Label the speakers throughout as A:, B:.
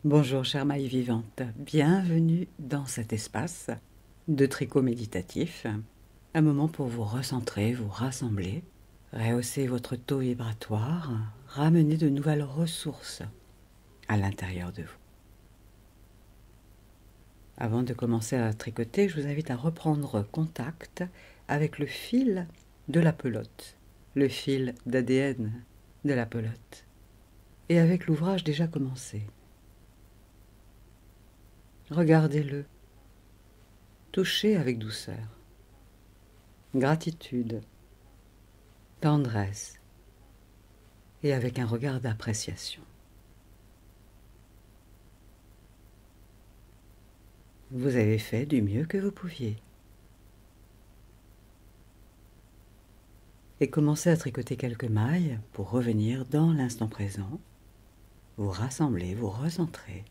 A: Bonjour chère maille vivante, bienvenue dans cet espace de tricot méditatif, un moment pour vous recentrer, vous rassembler, rehausser votre taux vibratoire, ramener de nouvelles ressources à l'intérieur de vous. Avant de commencer à tricoter, je vous invite à reprendre contact avec le fil de la pelote, le fil d'ADN de la pelote, et avec l'ouvrage déjà commencé. Regardez-le, touchez avec douceur, gratitude, tendresse et avec un regard d'appréciation. Vous avez fait du mieux que vous pouviez. Et commencez à tricoter quelques mailles pour revenir dans l'instant présent, vous rassembler, vous recentrer.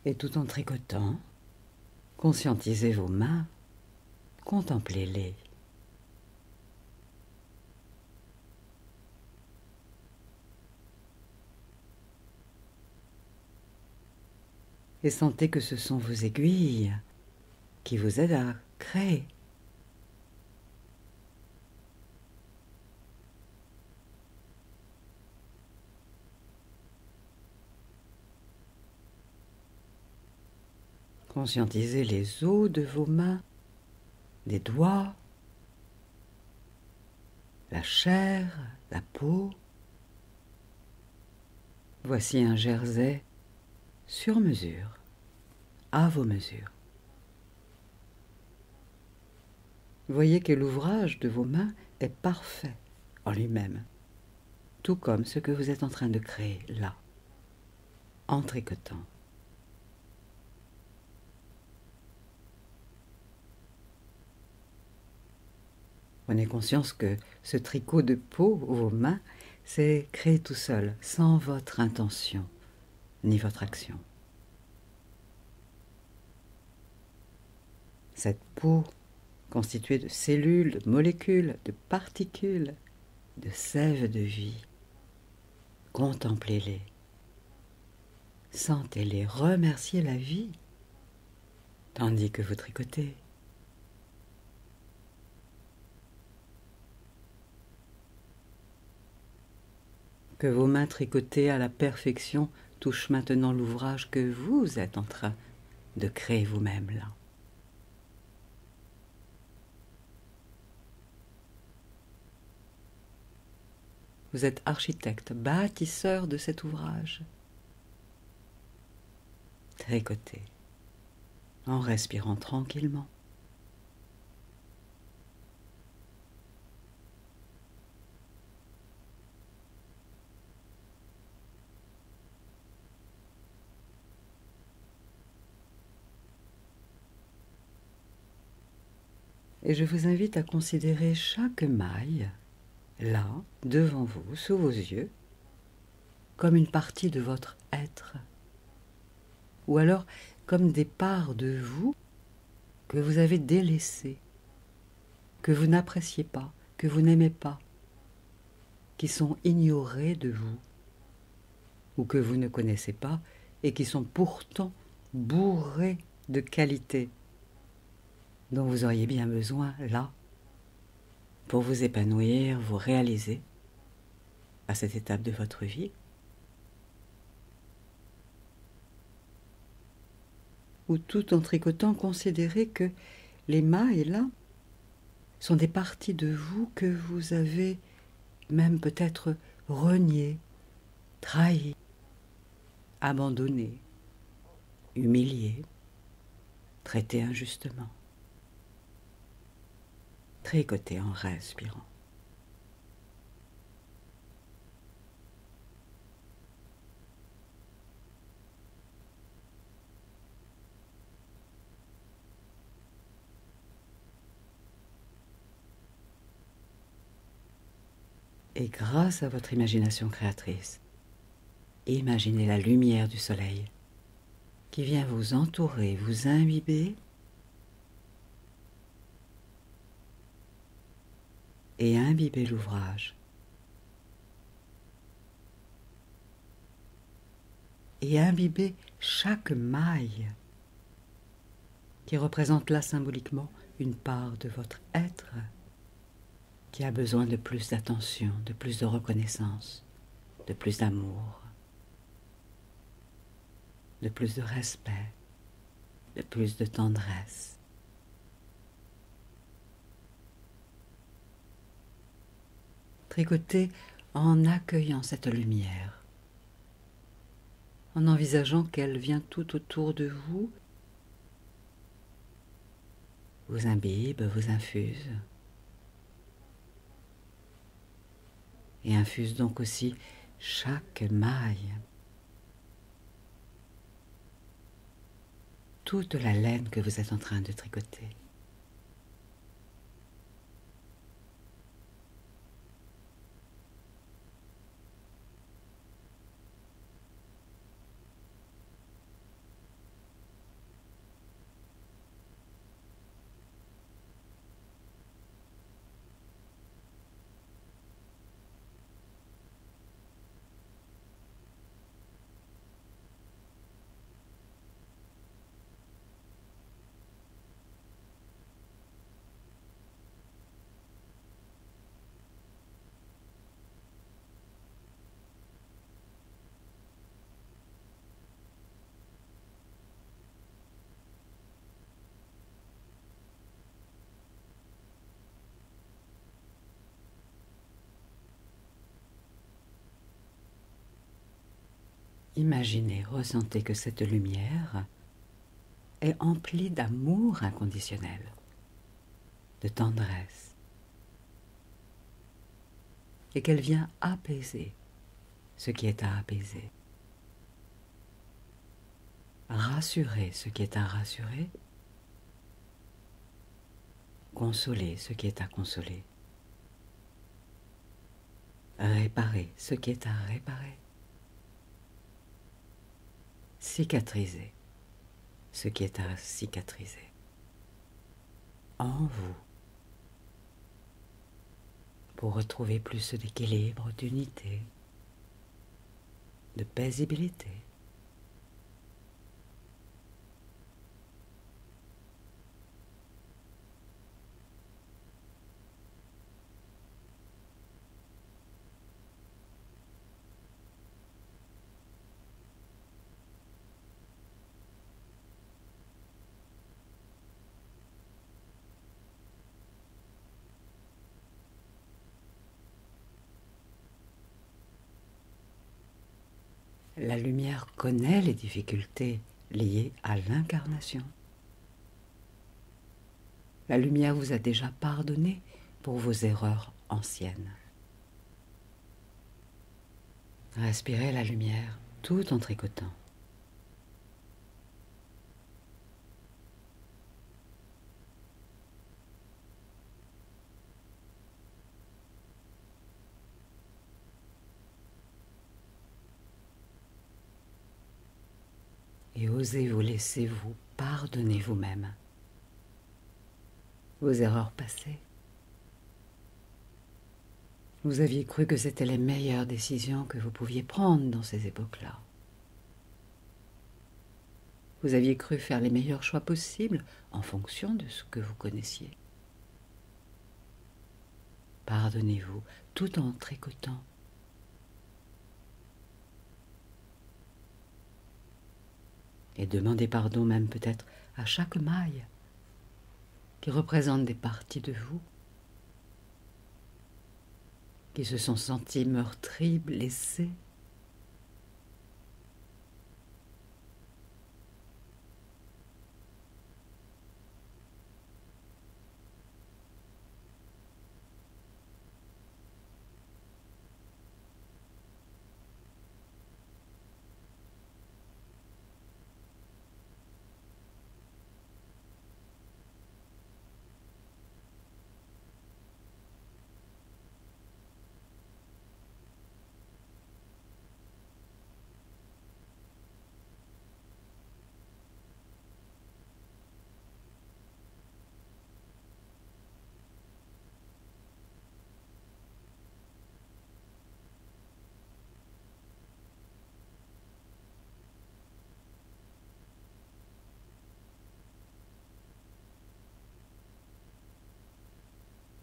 A: Et tout en tricotant, conscientisez vos mains, contemplez-les. Et sentez que ce sont vos aiguilles qui vous aident à créer. Conscientisez les os de vos mains, des doigts, la chair, la peau. Voici un jersey sur mesure, à vos mesures. Voyez que l'ouvrage de vos mains est parfait en lui-même, tout comme ce que vous êtes en train de créer là, en tricotant. Prenez conscience que ce tricot de peau, vos mains, c'est créé tout seul, sans votre intention, ni votre action. Cette peau, constituée de cellules, de molécules, de particules, de sève de vie, contemplez-les, sentez-les, remerciez la vie, tandis que vous tricotez. Que vos mains tricotées à la perfection touchent maintenant l'ouvrage que vous êtes en train de créer vous-même là. Vous êtes architecte, bâtisseur de cet ouvrage. Tricotez en respirant tranquillement. Et je vous invite à considérer chaque maille, là, devant vous, sous vos yeux, comme une partie de votre être, ou alors comme des parts de vous que vous avez délaissées, que vous n'appréciez pas, que vous n'aimez pas, qui sont ignorées de vous, ou que vous ne connaissez pas, et qui sont pourtant bourrées de qualités dont vous auriez bien besoin là, pour vous épanouir, vous réaliser à cette étape de votre vie. Ou tout en tricotant, considérez que les mailles là sont des parties de vous que vous avez même peut-être reniées, trahies, abandonnées, humiliées, traitées injustement. Tricotez en respirant. Et grâce à votre imagination créatrice, imaginez la lumière du soleil qui vient vous entourer, vous imbiber et imbiber l'ouvrage. Et imbiber chaque maille qui représente là symboliquement une part de votre être qui a besoin de plus d'attention, de plus de reconnaissance, de plus d'amour, de plus de respect, de plus de tendresse. Tricotez en accueillant cette lumière, en envisageant qu'elle vient tout autour de vous, vous imbibe, vous infuse, et infuse donc aussi chaque maille, toute la laine que vous êtes en train de tricoter. Imaginez, ressentez que cette lumière est emplie d'amour inconditionnel, de tendresse, et qu'elle vient apaiser ce qui est à apaiser, rassurer ce qui est à rassurer, consoler ce qui est à consoler, réparer ce qui est à réparer, cicatriser ce qui est à cicatriser en vous pour retrouver plus d'équilibre, d'unité, de paisibilité. La lumière connaît les difficultés liées à l'incarnation. La lumière vous a déjà pardonné pour vos erreurs anciennes. Respirez la lumière tout en tricotant. Et osez vous laisser vous pardonner vous-même vos erreurs passées. Vous aviez cru que c'était les meilleures décisions que vous pouviez prendre dans ces époques-là. Vous aviez cru faire les meilleurs choix possibles en fonction de ce que vous connaissiez. Pardonnez-vous tout en tricotant. Et demandez pardon même peut-être à chaque maille qui représente des parties de vous qui se sont senties meurtries, blessées.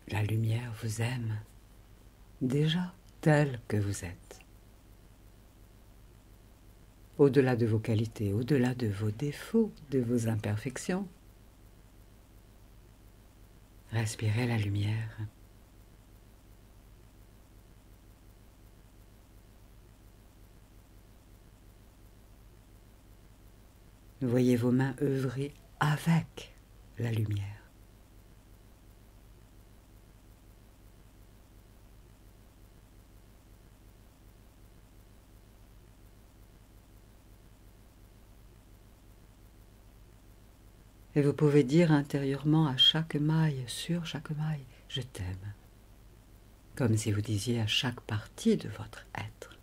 A: La lumière vous aime, déjà tel que vous êtes. Au-delà de vos qualités, au-delà de vos défauts, de vos imperfections. Respirez la lumière. Voyez vos mains œuvrer avec la lumière. Et vous pouvez dire intérieurement à chaque maille, sur chaque maille, je t'aime. Comme si vous disiez à chaque partie de votre être,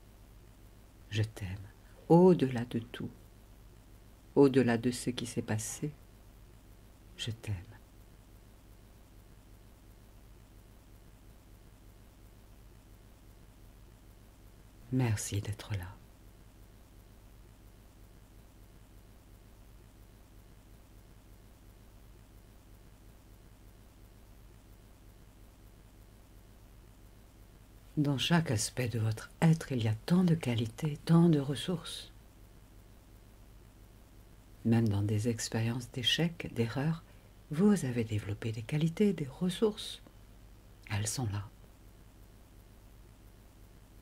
A: je t'aime, au-delà de tout, au-delà de ce qui s'est passé, je t'aime. Merci d'être là. Dans chaque aspect de votre être, il y a tant de qualités, tant de ressources. Même dans des expériences d'échecs, d'erreurs, vous avez développé des qualités, des ressources. Elles sont là.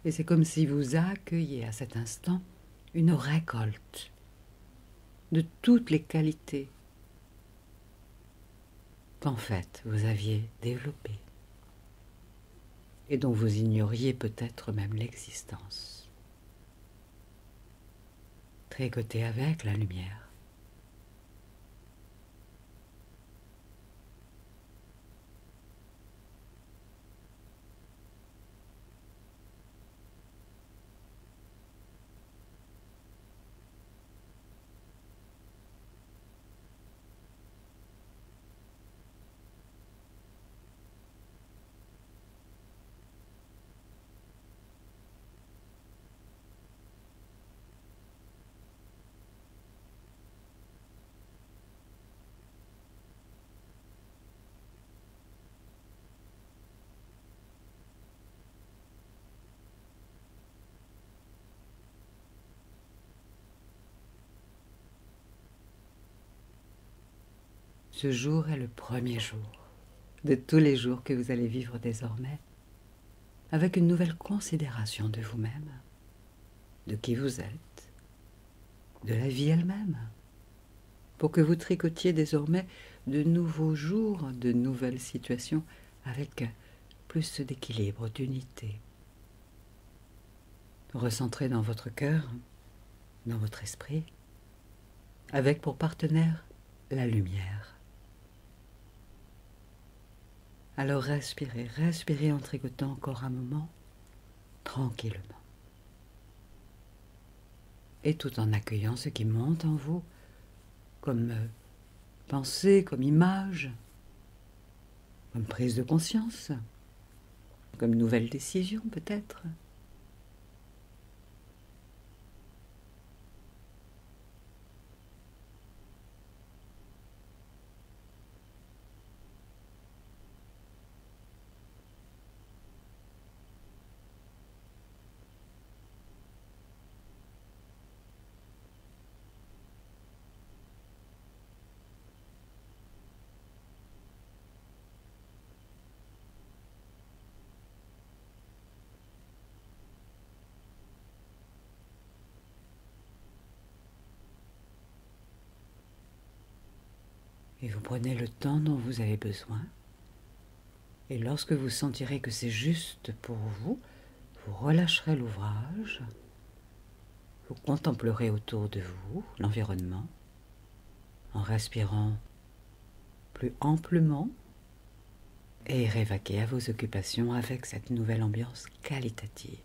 A: Et c'est comme si vous accueilliez à cet instant une récolte de toutes les qualités qu'en fait vous aviez développées et dont vous ignoriez peut-être même l'existence. Tricotez avec la lumière. Ce jour est le premier jour de tous les jours que vous allez vivre désormais, avec une nouvelle considération de vous-même, de qui vous êtes, de la vie elle-même, pour que vous tricotiez désormais de nouveaux jours, de nouvelles situations, avec plus d'équilibre, d'unité. Recentrez dans votre cœur, dans votre esprit, avec pour partenaire la lumière. Alors respirez, respirez en tricotant encore un moment, tranquillement. Et tout en accueillant ce qui monte en vous, comme pensée, comme image, comme prise de conscience, comme nouvelle décision peut-être. Et vous prenez le temps dont vous avez besoin. Et lorsque vous sentirez que c'est juste pour vous, vous relâcherez l'ouvrage. Vous contemplerez autour de vous l'environnement en respirant plus amplement et irez vaquer à vos occupations avec cette nouvelle ambiance qualitative.